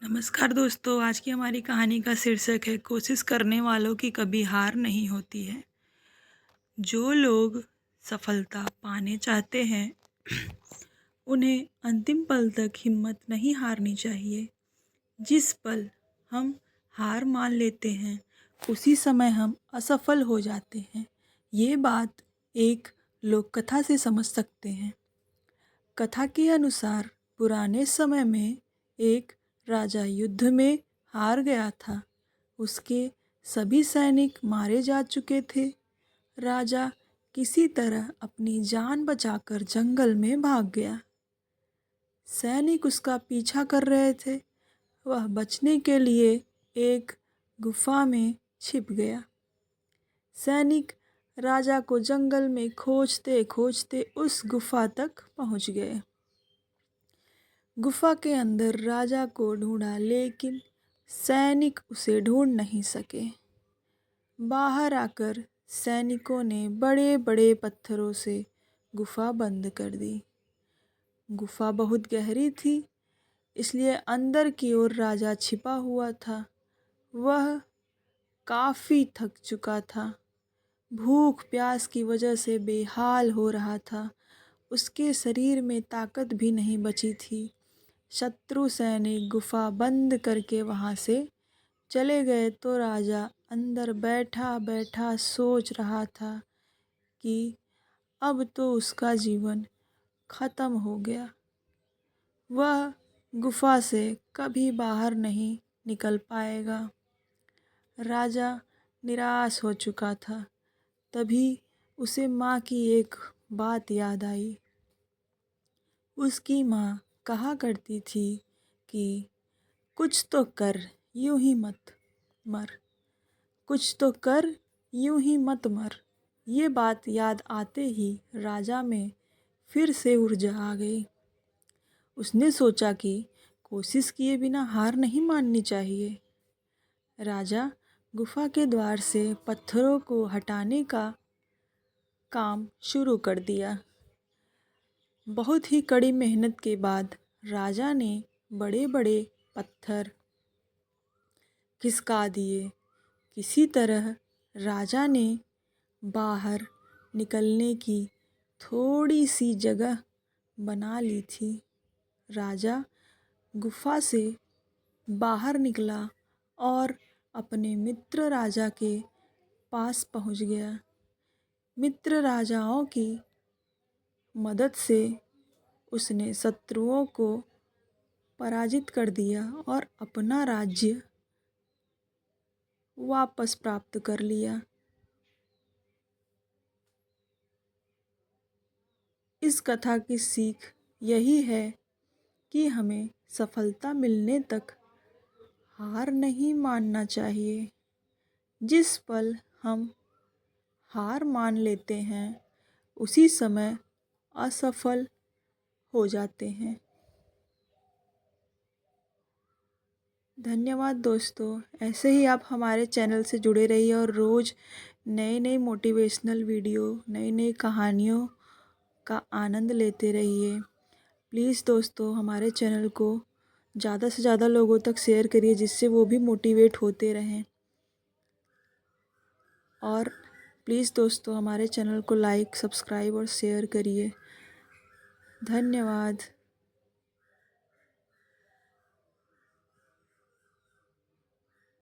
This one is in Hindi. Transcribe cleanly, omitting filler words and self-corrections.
नमस्कार दोस्तों, आज की हमारी कहानी का शीर्षक है कोशिश करने वालों की कभी हार नहीं होती है। जो लोग सफलता पाने चाहते हैं उन्हें अंतिम पल तक हिम्मत नहीं हारनी चाहिए। जिस पल हम हार मान लेते हैं उसी समय हम असफल हो जाते हैं। ये बात एक लोक कथा से समझ सकते हैं। कथा के अनुसार पुराने समय में एक राजा युद्ध में हार गया था। उसके सभी सैनिक मारे जा चुके थे। राजा किसी तरह अपनी जान बचाकर जंगल में भाग गया। सैनिक उसका पीछा कर रहे थे। वह बचने के लिए एक गुफा में छिप गया। सैनिक राजा को जंगल में खोजते खोजते उस गुफा तक पहुंच गए। गुफा के अंदर राजा को ढूंढा लेकिन सैनिक उसे ढूंढ नहीं सके। बाहर आकर सैनिकों ने बड़े बड़े पत्थरों से गुफा बंद कर दी। गुफा बहुत गहरी थी, इसलिए अंदर की ओर राजा छिपा हुआ था। वह काफ़ी थक चुका था। भूख प्यास की वजह से बेहाल हो रहा था। उसके शरीर में ताकत भी नहीं बची थी। शत्रु सैनिक गुफा बंद करके वहाँ से चले गए तो राजा अंदर बैठा बैठा सोच रहा था कि अब तो उसका जीवन खत्म हो गया। वह गुफा से कभी बाहर नहीं निकल पाएगा। राजा निराश हो चुका था। तभी उसे माँ की एक बात याद आई। उसकी माँ कहा करती थी कि कुछ तो कर, यूं ही मत मर। कुछ तो कर, यूं ही मत मर। ये बात याद आते ही राजा में फिर से ऊर्जा आ गई। उसने सोचा कि कोशिश किए बिना हार नहीं माननी चाहिए। राजा गुफा के द्वार से पत्थरों को हटाने का काम शुरू कर दिया। बहुत ही कड़ी मेहनत के बाद राजा ने बड़े बड़े पत्थर खिसका दिए। किसी तरह राजा ने बाहर निकलने की थोड़ी सी जगह बना ली थी। राजा गुफा से बाहर निकला और अपने मित्र राजा के पास पहुंच गया। मित्र राजाओं की मदद से उसने शत्रुओं को पराजित कर दिया और अपना राज्य वापस प्राप्त कर लिया। इस कथा की सीख यही है कि हमें सफलता मिलने तक हार नहीं मानना चाहिए। जिस पल हम हार मान लेते हैं उसी समय असफल हो जाते हैं। धन्यवाद दोस्तों। ऐसे ही आप हमारे चैनल से जुड़े रहिए और रोज़ नए नए मोटिवेशनल वीडियो, नई नई कहानियों का आनंद लेते रहिए। प्लीज़ दोस्तों, हमारे चैनल को ज़्यादा से ज़्यादा लोगों तक शेयर करिए जिससे वो भी मोटिवेट होते रहें। और प्लीज़ दोस्तों, हमारे चैनल को लाइक, सब्सक्राइब और शेयर करिए। धन्यवाद।